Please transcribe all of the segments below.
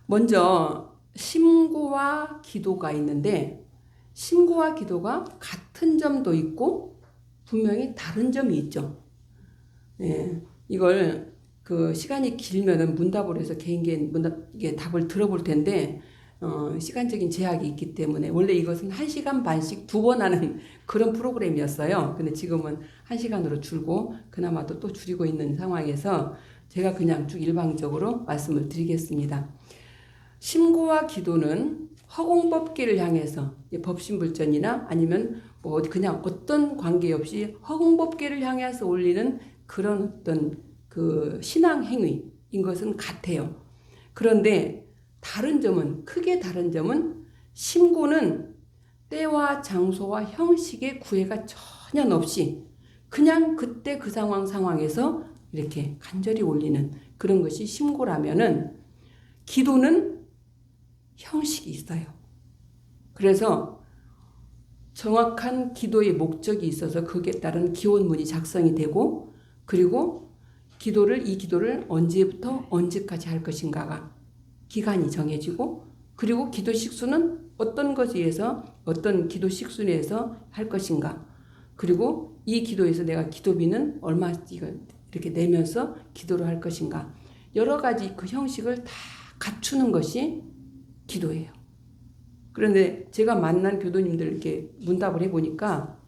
먼저 심고와 기도가 있는데 심고와 기도가 같은 점도 있고 분명히 다른 점이 있죠. 예, 이걸 그 시간이 길면은 문답으로 해서 개인 문답 답을 들어볼 텐데 시간적인 제약이 있기 때문에 원래 이것은 1시간 반씩 2번 하는 그런 프로그램이었어요. 근데 지금은 1시간으로 줄고 그나마도 또 줄이고 있는 상황에서 제가 그냥 쭉 일방적으로 말씀을 드리겠습니다. 심고와 기도는 허공법계를 향해서 법신불전이나 아니면 뭐 그냥 어떤 관계없이 허공법계를 향해서 올리는 그런 어떤 그 신앙 행위인 것은 같아요. 그런데 다른 점은 크게 다른 점은 심고는 때와 장소와 형식의 구애가 전혀 없이 그냥 그때 그 상황에서 이렇게 간절히 올리는 그런 것이 심고라면은 기도는 형식이 있어요. 그래서 정확한 기도의 목적이 있어서 거기에 따른 기원문이 작성이 되고 그리고 이 기도를 언제부터 언제까지 할 것인가가 기간이 정해지고 그리고 기도 식수는 어떤 것에 의해서 어떤 기도 식수에 의해서 할 것인가 그리고 이 기도에서 내가 기도비는 얼마 이렇게 내면서 기도를 할 것인가 여러 가지 그 형식을 다 갖추는 것이 기도예요. 그런데 제가 만난 교도님들 이렇게 문답을 해보니까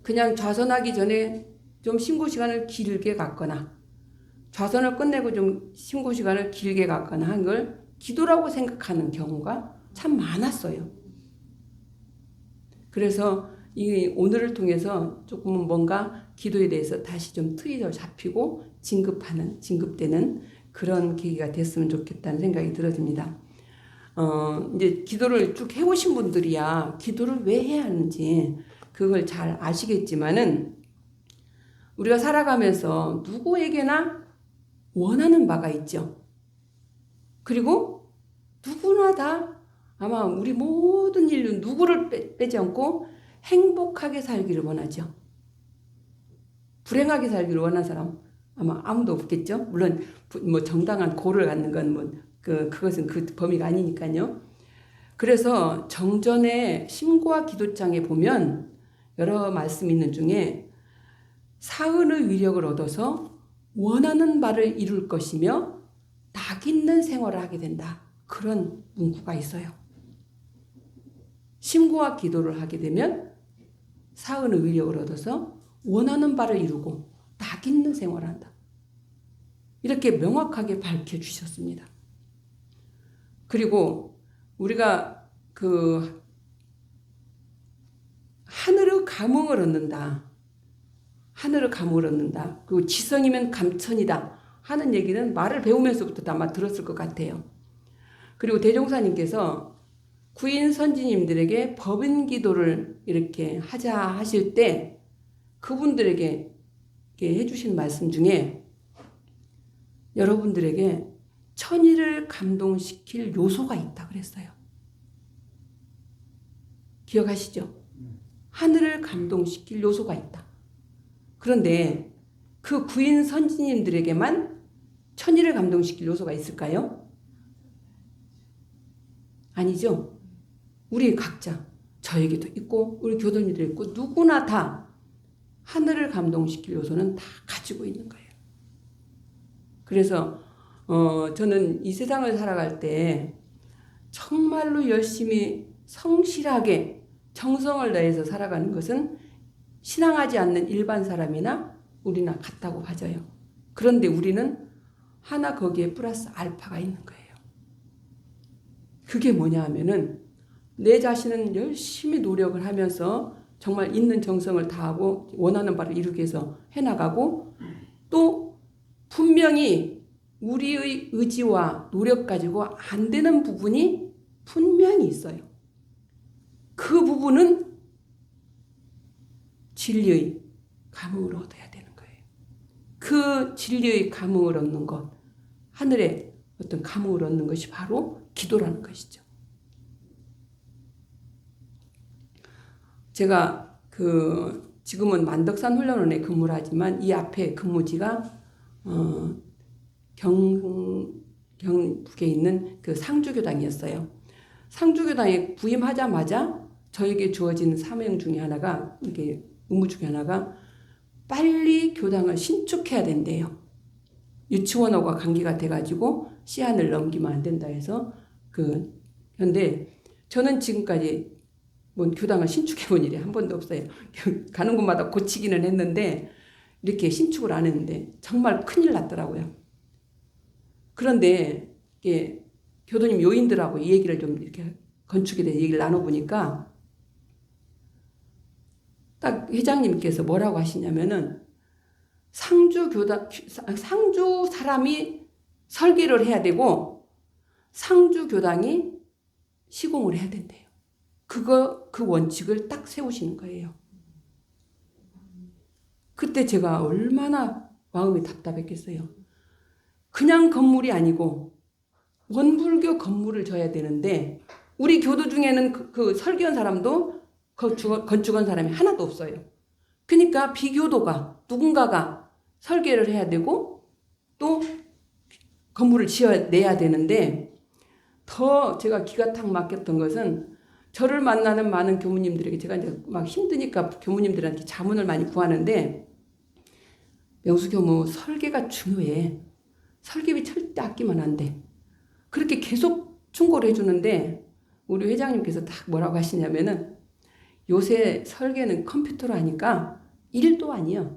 그냥 좌선하기 전에 좀 신고 시간을 길게 갖거나 좌선을 끝내고 좀 신고 시간을 길게 갖거나 한 걸 기도라고 생각하는 경우가 참 많았어요. 그래서 이 오늘을 통해서 조금은 뭔가 기도에 대해서 다시 좀 틀이 잡히고 진급되는 그런 계기가 됐으면 좋겠다는 생각이 들어집니다. 이제 기도를 쭉 해오신 분들이야 기도를 왜 해야 하는지 그걸 잘 아시겠지만은 우리가 살아가면서 누구에게나 원하는 바가 있죠. 그리고 누구나 다 아마 우리 모든 인류 누구를 빼지 않고 행복하게 살기를 원하죠. 불행하게 살기를 원하는 사람 아마 아무도 없겠죠. 물론 뭐 정당한 고를 갖는 건 그것은 그 범위가 아니니까요. 그래서 정전의 심고와 기도장에 보면 여러 말씀이 있는 중에 사은의 위력을 얻어서 원하는 바를 이룰 것이며 낙 있는 생활을 하게 된다. 그런 문구가 있어요. 심고와 기도를 하게 되면 사은의 위력을 얻어서 원하는 바를 이루고 낙 있는 생활을 한다. 이렇게 명확하게 밝혀주셨습니다. 그리고 우리가 그 하늘의 감흥을 얻는다. 하늘의 감흥을 얻는다. 그리고 지성이면 감천이다. 하는 얘기는 말을 배우면서부터 아마 들었을 것 같아요. 그리고 대종사님께서 구인 선지님들에게 법인 기도를 이렇게 하자 하실 때 그분들에게 해주신 말씀 중에 여러분들에게 천의를 감동시킬 요소가 있다 그랬어요. 기억하시죠? 하늘을 감동시킬 요소가 있다. 그런데 그 구인 선지님들에게만 천의를 감동시킬 요소가 있을까요? 아니죠. 우리 각자 저에게도 있고 우리 교도님들도 있고 누구나 다 하늘을 감동시킬 요소는 다 가지고 있는 거예요. 그래서 저는 이 세상을 살아갈 때 정말로 열심히 성실하게 정성을 다해서 살아가는 것은 신앙하지 않는 일반 사람이나 우리나 같다고 봐져요. 그런데 우리는 하나 거기에 플러스 알파가 있는 거예요. 그게 뭐냐 하면은 내 자신은 열심히 노력을 하면서 정말 있는 정성을 다하고 원하는 바를 이루기 위해서 해나가고 또 분명히 우리의 의지와 노력 가지고 안 되는 부분이 분명히 있어요. 그 부분은 진리의 감흥을 얻어야 되는 거예요. 그 진리의 감흥을 얻는 것, 하늘의 어떤 감흥을 얻는 것이 바로 기도라는 것이죠. 제가 지금은 만덕산 훈련원에 근무를 하지만 이 앞에 근무지가 경북에 있는 그 상주교당이었어요. 상주교당에 부임하자마자 저에게 주어진 사명 중에 하나가, 이게 의무 중에 하나가 빨리 교당을 신축해야 된대요. 유치원하고 관계가 돼가지고 시한을 넘기면 안 된다 해서 그런데 저는 지금까지 뭐 교당을 신축해 본 일이 한 번도 없어요. 가는 곳마다 고치기는 했는데 이렇게 신축을 안 했는데 정말 큰일 났더라고요. 그런데 이게 교도님 요인들하고 이 얘기를 좀 이렇게 건축에 대해 얘기를 나눠보니까 딱 회장님께서 뭐라고 하시냐면은 상주 사람이 설계를 해야 되고 상주 교당이 시공을 해야 된대요. 그 원칙을 딱 세우시는 거예요. 그때 제가 얼마나 마음이 답답했겠어요. 그냥 건물이 아니고 원불교 건물을 져야 되는데 우리 교도 중에는 그 설계한 사람도 건축한 사람이 하나도 없어요. 그러니까 비교도가 누군가가 설계를 해야 되고 또 건물을 지어내야 되는데 더 제가 기가 탁 막혔던 것은 저를 만나는 많은 교무님들에게 제가 이제 막 힘드니까 교무님들한테 자문을 많이 구하는데 명수교무 설계가 중요해. 설계비 절대 아끼면 안 돼. 그렇게 계속 충고를 해주는데 우리 회장님께서 딱 뭐라고 하시냐면은 요새 설계는 컴퓨터로 하니까 1도 아니야.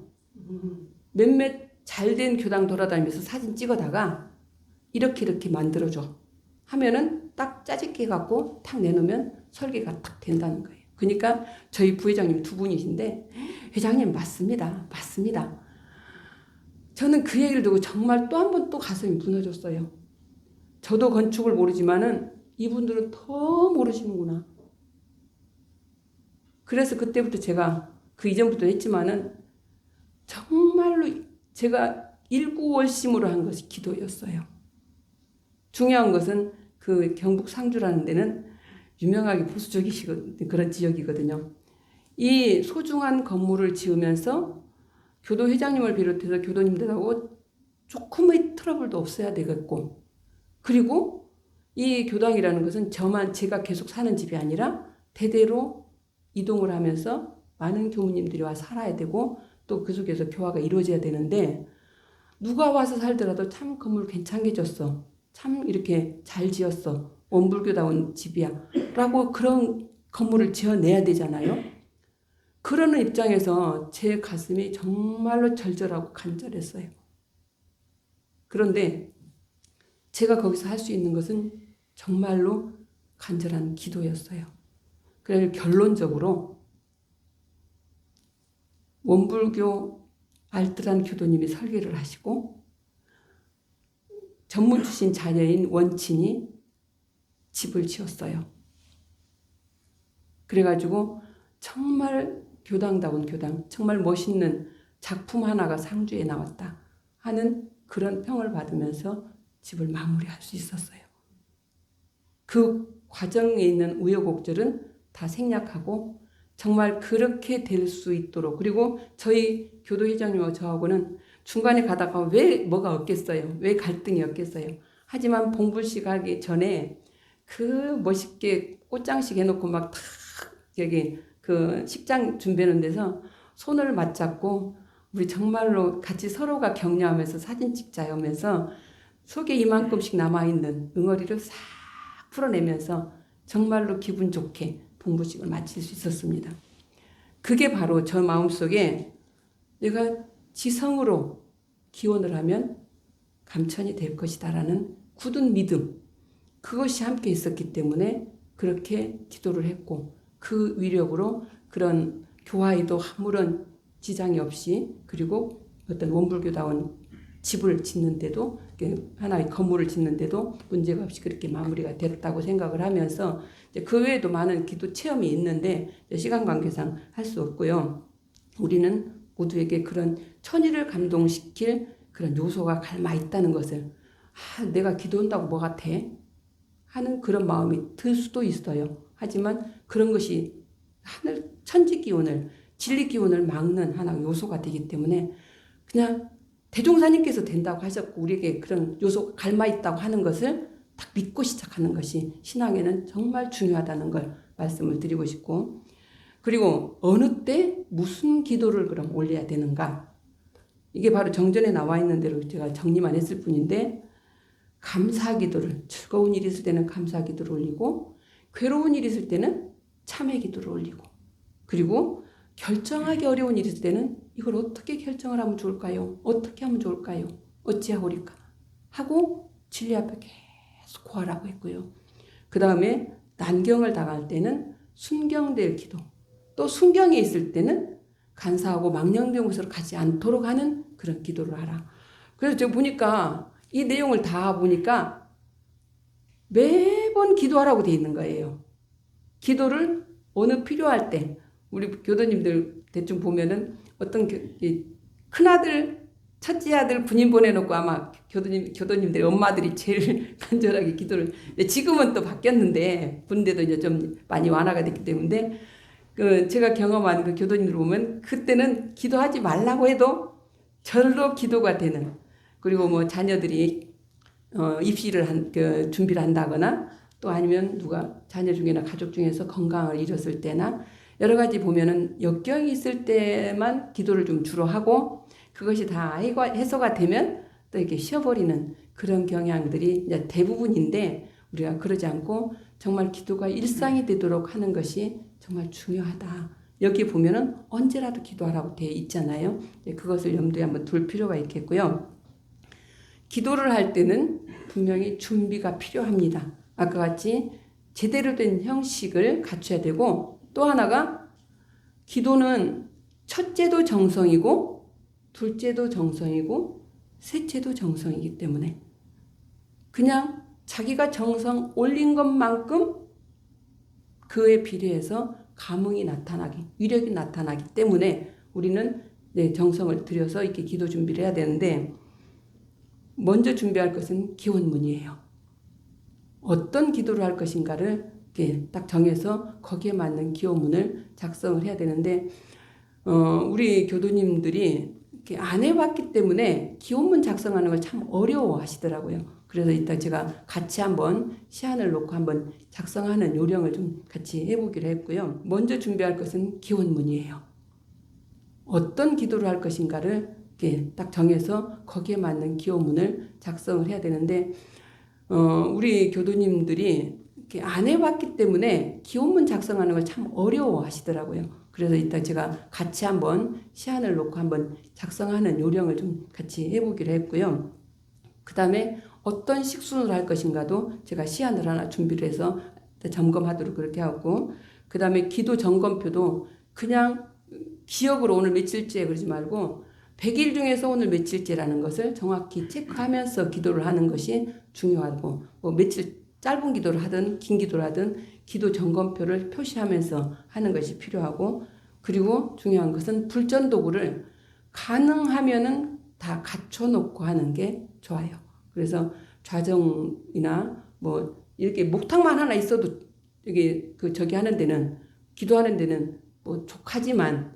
몇몇 잘된 교당 돌아다니면서 사진 찍어다가 이렇게 만들어줘. 하면은 딱 짜집기 해갖고 탁 내놓으면 설계가 딱 된다는 거예요. 그러니까 저희 부회장님 두 분이신데 회장님 맞습니다. 저는 그 얘기를 듣고 정말 또 한 번 또 가슴이 무너졌어요. 저도 건축을 모르지만은 이분들은 더 모르시는구나. 그래서 그때부터 제가 그 이전부터 했지만은 정말로 제가 일구월심으로 한 것이 기도였어요. 중요한 것은 그 경북 상주라는 데는 유명하게 보수적이시거든요. 그런 지역이거든요. 이 소중한 건물을 지으면서 교도 회장님을 비롯해서 교도님들하고 조금의 트러블도 없어야 되겠고 그리고 이 교당이라는 것은 제가 계속 사는 집이 아니라 대대로 이동을 하면서 많은 교무님들이 와 살아야 되고 또 그 속에서 교화가 이루어져야 되는데 누가 와서 살더라도 참 건물 괜찮게 졌어. 참 이렇게 잘 지었어. 원불교다운 집이야. 라고 그런 건물을 지어내야 되잖아요. 그러는 입장에서 제 가슴이 정말로 절절하고 간절했어요. 그런데 제가 거기서 할 수 있는 것은 정말로 간절한 기도였어요. 그래서 결론적으로 원불교 알뜰한 교도님이 설계를 하시고 전문 출신 자녀인 원친이 집을 지었어요. 그래가지고 정말 교당다운 교당, 정말 멋있는 작품 하나가 상주에 나왔다 하는 그런 평을 받으면서 집을 마무리할 수 있었어요. 그 과정에 있는 우여곡절은 다 생략하고 정말 그렇게 될 수 있도록 그리고 저희 교도회장님과 저하고는 중간에 가다가 왜 뭐가 없겠어요. 왜 갈등이 없겠어요. 하지만 봉불씨 가기 전에 그 멋있게 꽃장식 해놓고 막 탁 여기 그 식장 준비하는 데서 손을 맞잡고 우리 정말로 같이 서로가 격려하면서 사진 찍자 하면서 속에 이만큼씩 남아있는 응어리를 싹 풀어내면서 정말로 기분 좋게 봉부식을 마칠 수 있었습니다. 그게 바로 저 마음속에 내가 지성으로 기원을 하면 감천이 될 것이다라는 굳은 믿음 그것이 함께 있었기 때문에 그렇게 기도를 했고 그 위력으로 그런 교화에도 아무런 지장이 없이 그리고 어떤 원불교다운 집을 짓는데도 하나의 건물을 짓는데도 문제가 없이 그렇게 마무리가 됐다고 생각을 하면서 그 외에도 많은 기도 체험이 있는데 시간 관계상 할 수 없고요. 우리는 모두에게 그런 천의를 감동시킬 그런 요소가 갈마 있다는 것을 내가 기도한다고 뭐 같아? 하는 그런 마음이 들 수도 있어요. 하지만 그런 것이 하늘 천지 기운을 진리 기운을 막는 하나의 요소가 되기 때문에 그냥 대종사님께서 된다고 하셨고 우리에게 그런 요소가 갈마 있다고 하는 것을 딱 믿고 시작하는 것이 신앙에는 정말 중요하다는 걸 말씀을 드리고 싶고, 그리고 어느 때 무슨 기도를 그럼 올려야 되는가, 이게 바로 정전에 나와 있는 대로 제가 정리만 했을 뿐인데, 감사 기도를, 즐거운 일이 있을 때는 감사 기도를 올리고, 괴로운 일이 있을 때는 참회 기도를 올리고, 그리고 결정하기 어려운 일이 있을 때는 이걸 어떻게 결정을 하면 좋을까요? 어떻게 하면 좋을까요? 어찌하오리까? 하고 진리 앞에 계속 구하라고 했고요. 그 다음에 난경을 당할 때는 순경될 기도, 또 순경에 있을 때는 간사하고 망령된 곳으로 가지 않도록 하는 그런 기도를 하라. 그래서 제가 보니까 이 내용을 다 보니까 매번 기도하라고 돼 있는 거예요. 기도를 어느 필요할 때, 우리 교도님들 대충 보면은 어떤 큰아들, 첫째 아들 군인 보내놓고 아마 교도님들 엄마들이 제일 간절하게 기도를, 지금은 또 바뀌었는데 군대도 이제 좀 많이 완화가 됐기 때문에 제가 경험한 그 교도님들 보면 그때는 기도하지 말라고 해도 절로 기도가 되는, 그리고 뭐 자녀들이 입시를 준비를 한다거나, 또 아니면 누가 자녀 중이나 가족 중에서 건강을 잃었을 때나 여러 가지 보면은 역경이 있을 때만 기도를 좀 주로 하고, 그것이 다 해소가 되면 또 이렇게 쉬어버리는 그런 경향들이 이제 대부분인데, 우리가 그러지 않고 정말 기도가 일상이 되도록 하는 것이 정말 중요하다. 여기 보면은 언제라도 기도하라고 되어 있잖아요. 그것을 염두에 한번 둘 필요가 있겠고요. 기도를 할 때는 분명히 준비가 필요합니다. 아까 같이 제대로 된 형식을 갖춰야 되고, 또 하나가 기도는 첫째도 정성이고 둘째도 정성이고 셋째도 정성이기 때문에 그냥 자기가 정성 올린 것만큼 그에 비례해서 감흥이 나타나기, 위력이 나타나기 때문에 우리는 정성을 들여서 이렇게 기도 준비를 해야 되는데, 먼저 준비할 것은 기원문이에요. 어떤 기도를 할 것인가를 이렇게 딱 정해서 거기에 맞는 기원문을 작성을 해야 되는데, 우리 교도님들이 이렇게 안 해봤기 때문에 기원문 작성하는 걸 참 어려워하시더라고요. 그래서 이따 제가 같이 한번 시안을 놓고 한번 작성하는 요령을 좀 같이 해보기로 했고요. 먼저 준비할 것은 기원문이에요. 어떤 기도를 할 것인가를 이렇게 딱 정해서 거기에 맞는 기원문을 작성을 해야 되는데, 우리 교도님들이 이렇게 안 해봤기 때문에 기원문 작성하는 걸 참 어려워하시더라고요. 그래서 이따 제가 같이 한번 시안을 놓고 한번 작성하는 요령을 좀 같이 해보기로 했고요. 그 다음에 어떤 식순으로 할 것인가도 제가 시안을 하나 준비를 해서 점검하도록 그렇게 하고, 그 다음에 기도 점검표도 그냥 기억으로 오늘 며칠째 그러지 말고 100일 중에서 오늘 며칠째라는 것을 정확히 체크하면서 기도를 하는 것이 중요하고, 뭐 며칠 짧은 기도를 하든 긴 기도를 하든 기도 점검표를 표시하면서 하는 것이 필요하고, 그리고 중요한 것은 불전도구를 가능하면은 다 갖춰놓고 하는 게 좋아요. 그래서 좌정이나 뭐 이렇게 목탁만 하나 있어도 이게 저기 하는 데는, 기도하는 데는 뭐 족하지만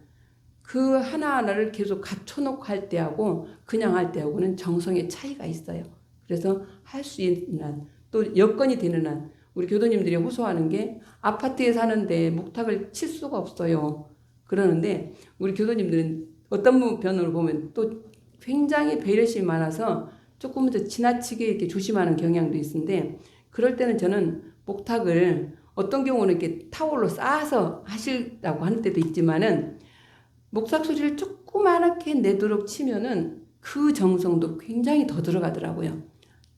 그 하나하나를 계속 갖춰놓고 할 때하고 그냥 할 때하고는 정성의 차이가 있어요. 그래서 할 수 있는 한, 또 여건이 되는 한, 우리 교도님들이 호소하는 게 아파트에 사는데 목탁을 칠 수가 없어요. 그러는데 우리 교도님들은 어떤 편으로 보면 또 굉장히 배려심이 많아서 조금 더 지나치게 이렇게 조심하는 경향도 있는데, 그럴 때는 저는 목탁을 어떤 경우는 이렇게 타올로 쌓아서 하시라고 하는 때도 있지만은, 목탁 소리를 조그맣게 내도록 치면은 그 정성도 굉장히 더 들어가더라고요.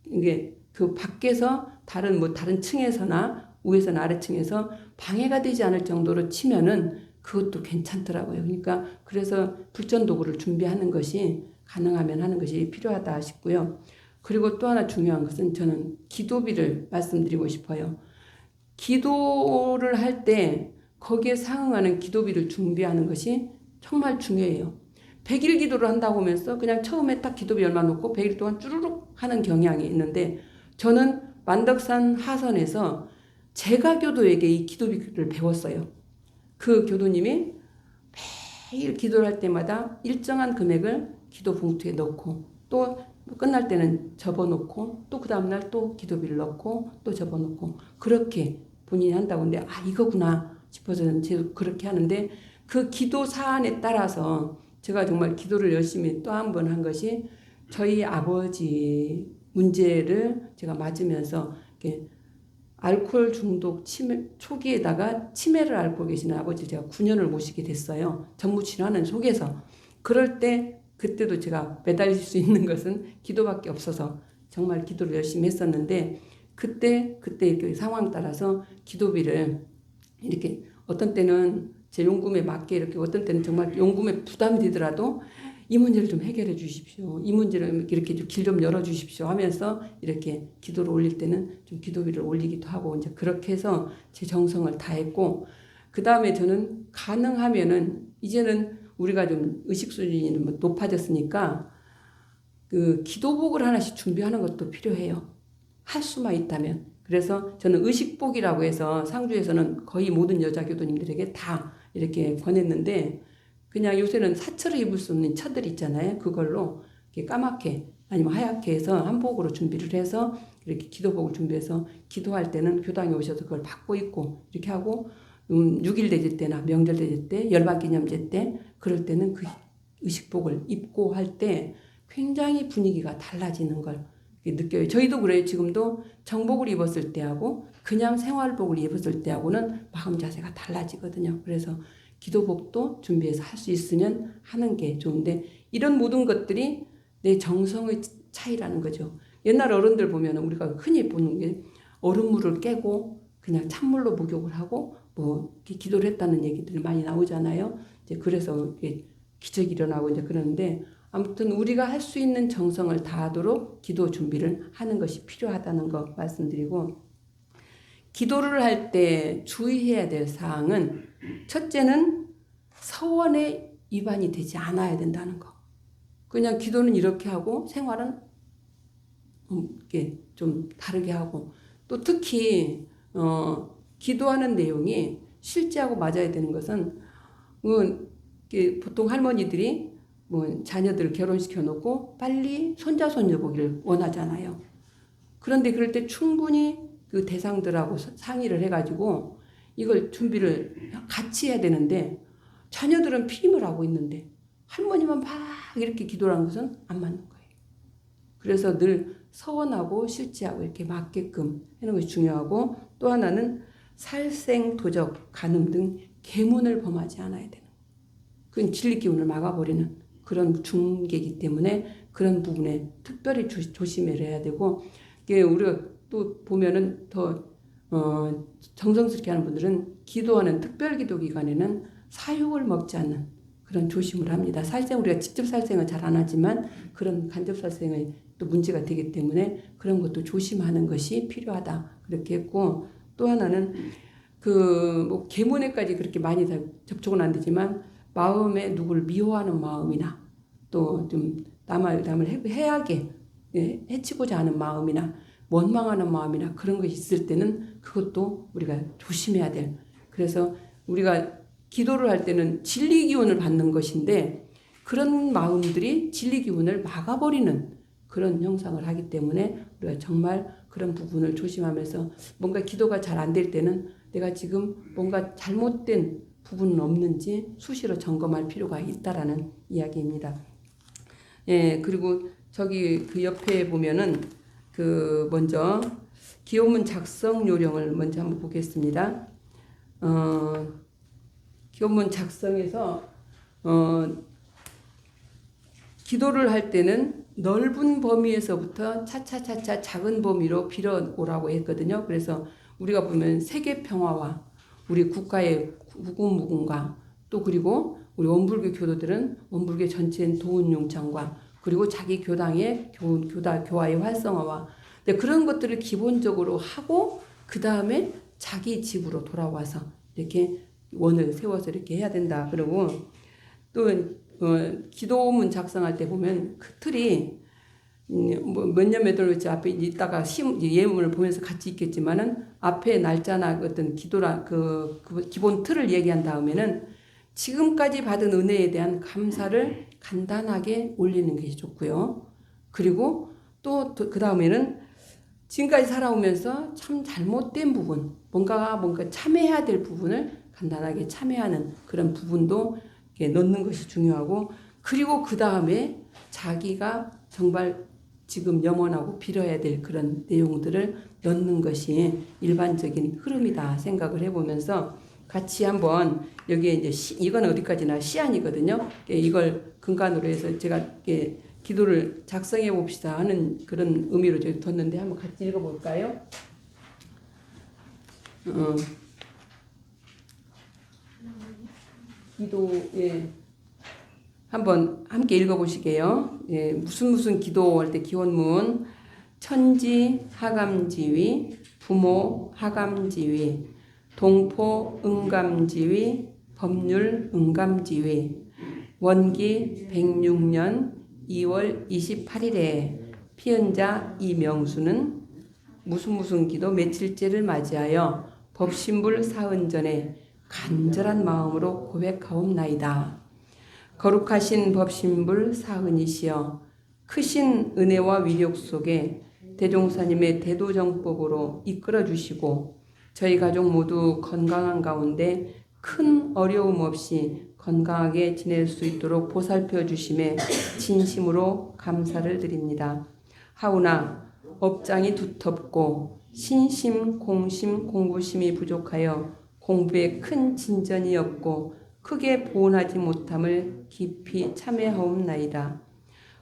이게 그 밖에서 다른 층에서나 위에서나 아래층에서 방해가 되지 않을 정도로 치면은 그것도 괜찮더라고요. 그러니까 그래서 불전도구를 준비하는 것이 가능하면 하는 것이 필요하다 싶고요. 그리고 또 하나 중요한 것은 저는 기도비를 말씀드리고 싶어요. 기도를 할 때 거기에 상응하는 기도비를 준비하는 것이 정말 중요해요. 100일 기도를 한다고 하면서 그냥 처음에 딱 기도비 얼마 놓고 100일 동안 쭈루룩 하는 경향이 있는데, 저는 만덕산 하선에서 제가 교도에게 이 기도비를 배웠어요. 그 교도님이 매일 기도를 할 때마다 일정한 금액을 기도 봉투에 넣고 또 끝날 때는 접어놓고 또 그 다음날 또 기도비를 넣고 또 접어놓고 그렇게 본인이 한다고 하는데 이거구나 싶어서 제가 그렇게 하는데 그 기도 사안에 따라서 제가 정말 기도를 열심히 또 한 번 한 것이 저희 아버지 문제를 제가 맞으면서 이렇게 알코올 중독 치매 초기에다가 치매를 앓고 계시는 아버지 제가 9년을 모시게 됐어요. 전무치료하는 속에서. 그럴 때 그때도 제가 매달릴 수 있는 것은 기도밖에 없어서 정말 기도를 열심히 했었는데 그때 이렇게 상황 따라서 기도비를 이렇게 어떤 때는 제 용금에 맞게 이렇게 어떤 때는 정말 용금에 부담이 되더라도 이 문제를 좀 해결해 주십시오. 이 문제를 이렇게 길 좀 열어 주십시오 하면서 이렇게 기도를 올릴 때는 좀 기도비를 올리기도 하고 이제 그렇게 해서 제 정성을 다했고 그 다음에 저는 가능하면은 이제는 우리가 좀 의식 수준이 높아졌으니까 그 기도복을 하나씩 준비하는 것도 필요해요. 할 수만 있다면. 그래서 저는 의식복이라고 해서 상주에서는 거의 모든 여자 교도님들에게 다 이렇게 권했는데 그냥 요새는 사철을 입을 수 없는 처들 있잖아요. 그걸로 이렇게 까맣게 아니면 하얗게 해서 한복으로 준비를 해서 이렇게 기도복을 준비해서 기도할 때는 교당에 오셔서 그걸 받고 있고 이렇게 하고 6일 대제 때나 명절 대제 때 열반기념제 때 그럴 때는 그 의식복을 입고 할 때 굉장히 분위기가 달라지는 걸 느껴요. 저희도 그래요. 지금도 정복을 입었을 때하고 그냥 생활복을 입었을 때하고는 마음 자세가 달라지거든요. 그래서 기도복도 준비해서 할 수 있으면 하는 게 좋은데 이런 모든 것들이 내 정성의 차이라는 거죠. 옛날 어른들 보면 우리가 흔히 보는 게 얼음물을 깨고 그냥 찬물로 목욕을 하고 뭐 기도를 했다는 얘기들이 많이 나오잖아요. 이제 그래서 기적이 일어나고 이제 그러는데 아무튼 우리가 할 수 있는 정성을 다하도록 기도 준비를 하는 것이 필요하다는 거 말씀드리고 기도를 할 때 주의해야 될 사항은 첫째는 서원에 위반이 되지 않아야 된다는 거. 그냥 기도는 이렇게 하고 생활은 이렇게 좀 다르게 하고 또 특히 기도하는 내용이 실제하고 맞아야 되는 것은 보통 할머니들이 자녀들을 결혼시켜 놓고 빨리 손자 손녀 보기를 원하잖아요. 그런데 그럴 때 충분히 그 대상들하고 상의를 해가지고 이걸 준비를 같이 해야 되는데 자녀들은 피임을 하고 있는데 할머니만 막 이렇게 기도를 하는 것은 안 맞는 거예요. 그래서 늘 서원하고 실제하고 이렇게 맞게끔 하는 것이 중요하고 또 하나는 살생, 도적, 간음 등 계문을 범하지 않아야 되는 그건 진리 기운을 막아버리는 그런 중계이기 때문에 그런 부분에 특별히 조심을 해야 되고 우리가 또 보면은 더 정성스럽게 하는 분들은 기도하는 특별 기도 기간에는 사육을 먹지 않는 그런 조심을 합니다. 살생 우리가 직접 살생은 잘 안 하지만 그런 간접 살생은 또 문제가 되기 때문에 그런 것도 조심하는 것이 필요하다 그렇게 했고 또 하나는 뭐 계문에까지 그렇게 많이 접촉은 안 되지만 마음에 누구를 미워하는 마음이나 또 좀 남을 해하게 해치고자 하는 마음이나 원망하는 마음이나 그런 것이 있을 때는 그것도 우리가 조심해야 될. 그래서 우리가 기도를 할 때는 진리 기운을 받는 것인데 그런 마음들이 진리 기운을 막아버리는 그런 형상을 하기 때문에 우리가 정말 그런 부분을 조심하면서 뭔가 기도가 잘 안 될 때는 내가 지금 뭔가 잘못된 부분은 없는지 수시로 점검할 필요가 있다라는 이야기입니다. 예, 그리고 저기 그 옆에 보면은 먼저 기호문 작성 요령을 먼저 한번 보겠습니다. 기호문 작성에서 기도를 할 때는 넓은 범위에서부터 차차차차 작은 범위로 빌어오라고 했거든요. 그래서 우리가 보면 세계 평화와 우리 국가의 무궁무궁과 또 그리고 우리 원불교 교도들은 원불교 전체인 도운용창과 그리고 자기 교당의 교화의 활성화와 그런 것들을 기본적으로 하고 그 다음에 자기 집으로 돌아와서 이렇게 원을 세워서 이렇게 해야 된다. 그리고 또 기도문 작성할 때 보면 그 틀이 몇 년 몇 월 앞에 있다가 예문을 보면서 같이 있겠지만은 앞에 날짜나 어떤 기도라 그 기본 틀을 얘기한 다음에는 지금까지 받은 은혜에 대한 감사를 간단하게 올리는 것이 좋고요. 그리고 또 그 다음에는 지금까지 살아오면서 참 잘못된 부분, 뭔가 참여해야 될 부분을 간단하게 참여하는 그런 부분도 넣는 것이 중요하고, 그리고 그 다음에 자기가 정말 지금 염원하고 빌어야 될 그런 내용들을 넣는 것이 일반적인 흐름이다 생각을 해보면서 같이 한번 여기에 이제 이건 어디까지나 시안이거든요. 이걸 근간으로 해서 제가 기도를 작성해 봅시다 하는 그런 의미로 저기 뒀는데 한번 같이 읽어볼까요? 기도에 한번 함께 읽어보시게요. 예, 무슨 기도할 때 기원문 천지 하감지위, 부모 하감지위, 동포 응감지위, 법률 응감지위, 원기 106년 2월 28일에 피연자 이명수는 무슨 기도 며칠째를 맞이하여 법신불 사은전에 간절한 마음으로 고백하옵나이다. 거룩하신 법신불 사은이시여, 크신 은혜와 위력 속에 대종사님의 대도정법으로 이끌어 주시고 저희 가족 모두 건강한 가운데 큰 어려움 없이 건강하게 지낼 수 있도록 보살펴 주심에 진심으로 감사를 드립니다. 하오나 업장이 두텁고 신심, 공심, 공부심이 부족하여 공부에 큰 진전이 없고 크게 보온하지 못함을 깊이 참회하옵나이다.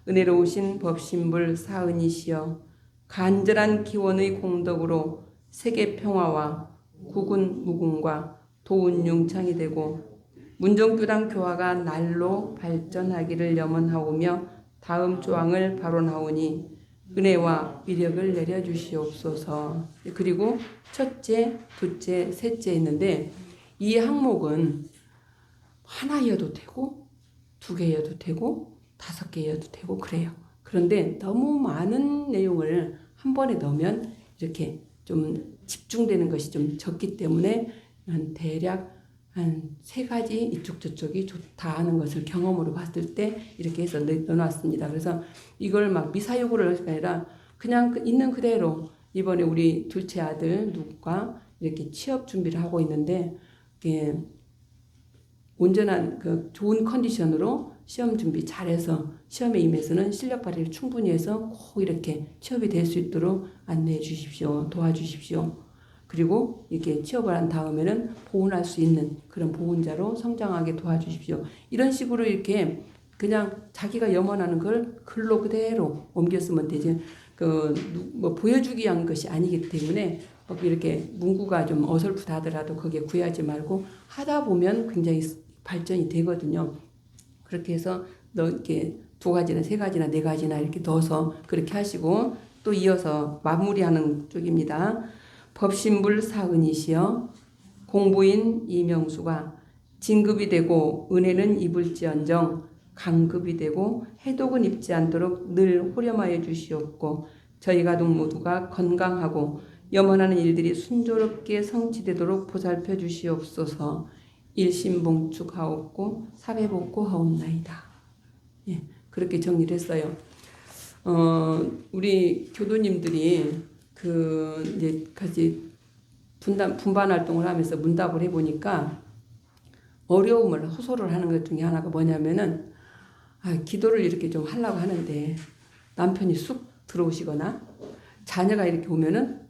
은혜로우신 법신불 사은이시여, 간절한 기원의 공덕으로 세계 평화와 국운 무궁과 도운 융창이 되고 문정교당 교화가 날로 발전하기를 염원하오며 다음 조항을 발언하오니 은혜와 위력을 내려주시옵소서. 그리고 첫째, 둘째, 셋째 있는데 이 항목은 하나여도 되고 두 개여도 되고 5개여도 되고 그래요. 그런데 너무 많은 내용을 한 번에 넣으면 이렇게 좀 집중되는 것이 좀 적기 때문에 대략 한 3가지 이쪽 저쪽이 좋다 하는 것을 경험으로 봤을 때 이렇게 해서 넣어놨습니다. 그래서 이걸 막 미사여구를 할 게 아니라 그냥 있는 그대로 이번에 우리 둘째 아들 누가 이렇게 취업 준비를 하고 있는데 온전한 그 좋은 컨디션으로 시험 준비 잘해서 시험에 임해서는 실력 발휘를 충분히 해서 꼭 이렇게 취업이 될 수 있도록 안내해 주십시오. 도와주십시오. 그리고 이렇게 취업을 한 다음에는 보훈할 수 있는 그런 보훈자로 성장하게 도와주십시오. 이런 식으로 이렇게 그냥 자기가 염원하는 걸 글로 그대로 옮겼으면 되지. 뭐 보여주기 위한 것이 아니기 때문에 이렇게 문구가 좀 어설프다 하더라도 거기에 구애하지 말고 하다 보면 굉장히 발전이 되거든요. 그렇게 해서 이렇게 2가지나 3가지나 4가지나 이렇게 넣어서 그렇게 하시고 또 이어서 마무리하는 쪽입니다. 법신불 사은이시여, 공부인 이명수가 진급이 되고 은혜는 입을지언정 강급이 되고 해독은 입지 않도록 늘 호렴하여 주시옵고 저희 가족 모두가 건강하고 염원하는 일들이 순조롭게 성취되도록 보살펴 주시옵소서. 일심봉축하옵고 사배복고하옵나이다. 예, 그렇게 정리를 했어요. 우리 교도님들이 이제 같이 분반 활동을 하면서 문답을 해보니까 어려움을 호소를 하는 것 중에 하나가 뭐냐면은 기도를 이렇게 좀 하려고 하는데 남편이 쑥 들어오시거나 자녀가 이렇게 오면은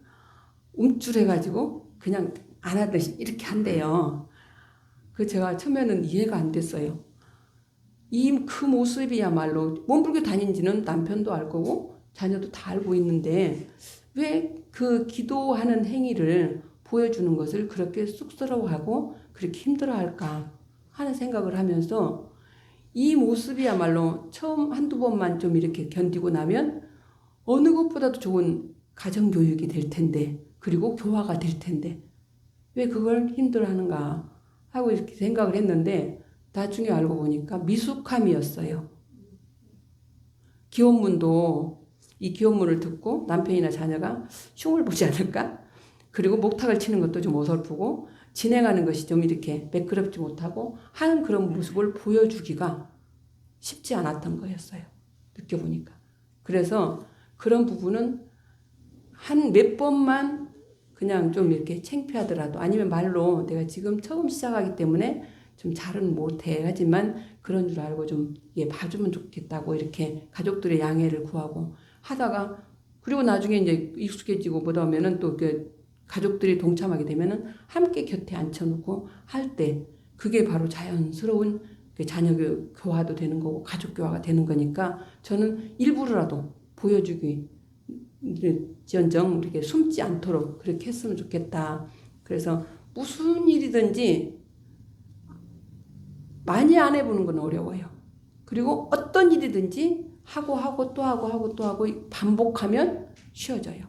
움찔해가지고 그냥 안 하듯이 이렇게 한대요. 제가 처음에는 이해가 안 됐어요. 그 모습이야말로 몸부림고 다닌지는 남편도 알 거고 자녀도 다 알고 있는데 왜 그 기도하는 행위를 보여주는 것을 그렇게 쑥스러워하고 그렇게 힘들어할까 하는 생각을 하면서 이 모습이야말로 처음 한두 번만 좀 이렇게 견디고 나면 어느 것보다도 좋은 가정교육이 될 텐데 그리고 교화가 될 텐데 왜 그걸 힘들어하는가 하고 이렇게 생각을 했는데 나중에 알고 보니까 미숙함이었어요. 기원문도 이 기원문을 듣고 남편이나 자녀가 흉을 보지 않을까? 그리고 목탁을 치는 것도 좀 어설프고 진행하는 것이 좀 이렇게 매끄럽지 못하고 하는 그런 모습을 보여주기가 쉽지 않았던 거였어요. 느껴보니까. 그래서 그런 부분은 한 몇 번만 그냥 좀 이렇게 창피하더라도 아니면 말로 내가 지금 처음 시작하기 때문에 좀 잘은 못해 하지만 그런 줄 알고 좀 봐주면 좋겠다고 이렇게 가족들의 양해를 구하고 하다가 그리고 나중에 이제 익숙해지고 보다 보면은 또 그 가족들이 동참하게 되면은 함께 곁에 앉혀놓고 할 때 그게 바로 자연스러운 그 자녀 교화도 되는 거고 가족 교화가 되는 거니까 저는 일부러라도 보여주기 지언정 이렇게 숨지 않도록 그렇게 했으면 좋겠다. 그래서 무슨 일이든지 많이 안 해보는 건 어려워요. 그리고 어떤 일이든지 하고 또 하고 반복하면 쉬워져요.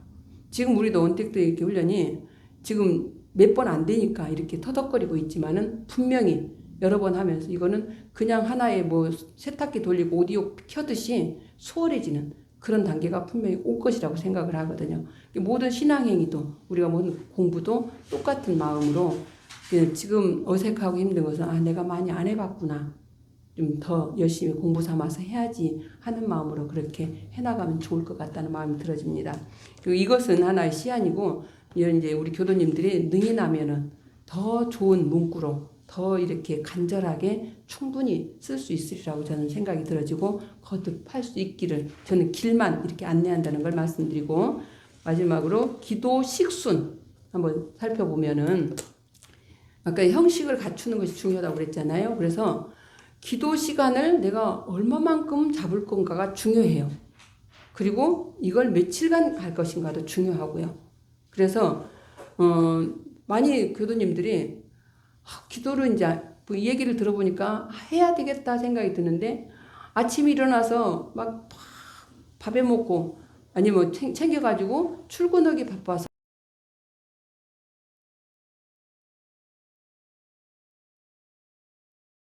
지금 우리도 언택트 이렇게 훈련이 지금 몇 번 안 되니까 이렇게 터덕거리고 있지만은 분명히 여러 번 하면서 이거는 그냥 하나의 뭐 세탁기 돌리고 오디오 켜듯이 수월해지는 그런 단계가 분명히 올 것이라고 생각을 하거든요. 모든 신앙행위도 우리가 모든 공부도 똑같은 마음으로 지금 어색하고 힘든 것은 내가 많이 안 해봤구나. 좀 더 열심히 공부 삼아서 해야지 하는 마음으로 그렇게 해나가면 좋을 것 같다는 마음이 들어집니다. 그리고 이것은 하나의 시안이고 이런 이제 우리 교도님들이 능히 나면은 더 좋은 문구로 더 이렇게 간절하게 충분히 쓸 수 있으리라고 저는 생각이 들어지고 거듭할 수 있기를 저는 길만 이렇게 안내한다는 걸 말씀드리고 마지막으로 기도 식순 한번 살펴보면은 아까 형식을 갖추는 것이 중요하다고 그랬잖아요. 그래서 기도 시간을 내가 얼마만큼 잡을 건가가 중요해요. 그리고 이걸 며칠간 할 것인가도 중요하고요. 그래서 많이 교도님들이 기도를 이제 이 얘기를 들어보니까 해야 되겠다 생각이 드는데 아침에 일어나서 막 밥에 먹고 아니면 챙겨가지고 출근하기 바빠서